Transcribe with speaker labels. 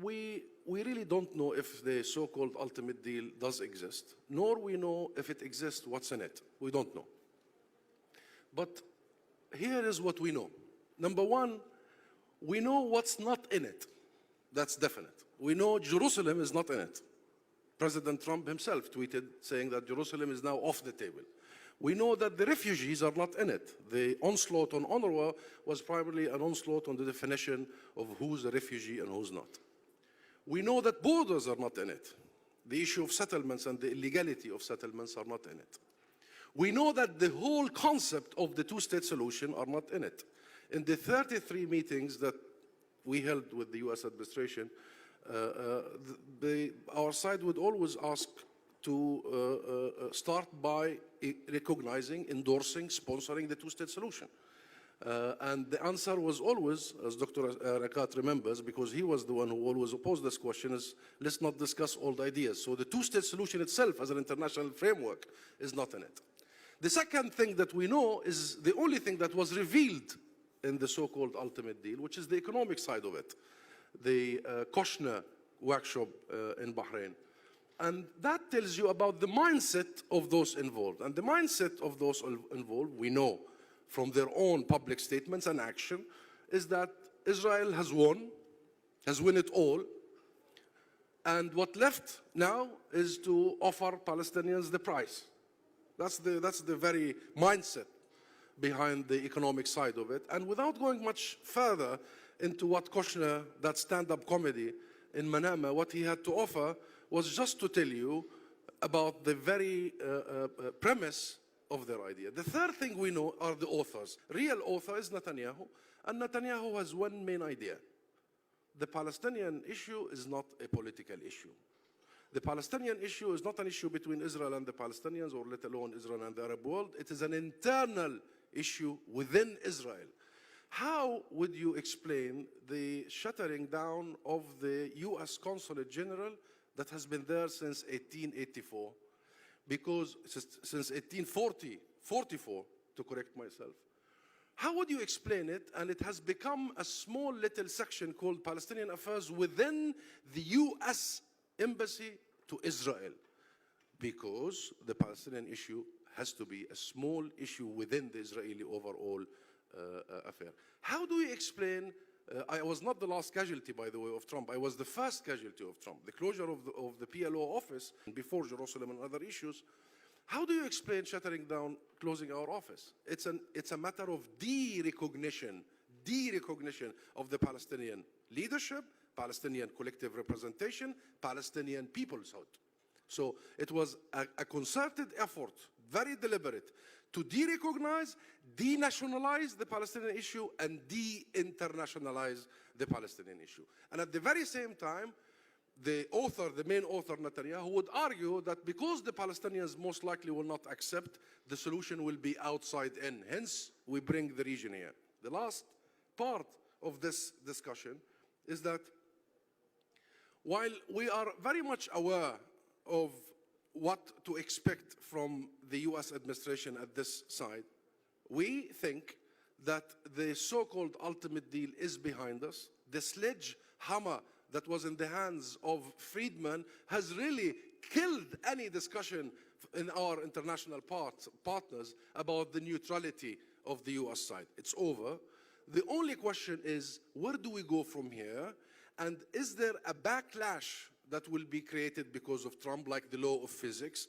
Speaker 1: we really don't know if the so-called ultimate deal does exist, nor we know if it exists, what's in it. We don't know. But here is what we know. Number one, we know what's not in it. That's definite. We know Jerusalem is not in it. President Trump himself tweeted saying that Jerusalem is now off the table. We know that the refugees are not in it. The onslaught on UNRWA was primarily an onslaught on the definition of who's a refugee and who's not. We know that borders are not in it. The issue of settlements and the illegality of settlements are not in it. We know that the whole concept of the two-state solution are not in it. In the 33 meetings that we held with the US administration, our side would always ask to start by recognizing, endorsing, sponsoring the two-state solution. And the answer was always, as Dr. Rakat remembers, because he was the one who always opposed this question, is let's not discuss old ideas. So the two-state solution itself as an international framework is not in it. The second thing that we know is the only thing that was revealed in the so-called ultimate deal, which is the economic side of it, the Kushner workshop in Bahrain. And that tells you about the mindset of those involved. And the mindset of those involved, we know from their own public statements and action, is that Israel has won it all. And what left now is to offer Palestinians the price. That's the very mindset behind the economic side of it. And without going much further into what Kushner, that stand-up comedy in Manama, what he had to offer was just to tell you about the very premise of their idea. The third thing we know are the authors. Real author is Netanyahu, and Netanyahu has one main idea. The Palestinian issue is not a political issue. The Palestinian issue is not an issue between Israel and the Palestinians, or let alone Israel and the Arab world. It is an internal issue within Israel. How would you explain the shutting down of the US Consulate General that has been there since 1884? Because since 1844, to correct myself. How would you explain it? And it has become a small little section called Palestinian Affairs within the US Embassy to Israel. Because the Palestinian issue has to be a small issue within the Israeli overall affair. How do we explain, I was not the last casualty, by the way, of Trump. I was the first casualty of Trump. The closure of the PLO office before Jerusalem and other issues. How do you explain shutting down, closing our office? It's a matter of de-recognition of the Palestinian leadership, Palestinian collective representation, Palestinian peoplehood. So it was a concerted effort, very deliberate, to de-recognize, denationalize the Palestinian issue and de-internationalize the Palestinian issue. And at the very same time, the main author, Netanyahu, would argue that because the Palestinians most likely will not accept, the solution will be outside in. Hence, we bring the region here. The last part of this discussion is that while we are very much aware of what to expect from the US administration at this side, we think that the so-called ultimate deal is behind us. The sledgehammer that was in the hands of Friedman has really killed any discussion in our international partners about the neutrality of the US side. It's over. The only question is, where do we go from here? And is there a backlash that will be created because of Trump, like the law of physics?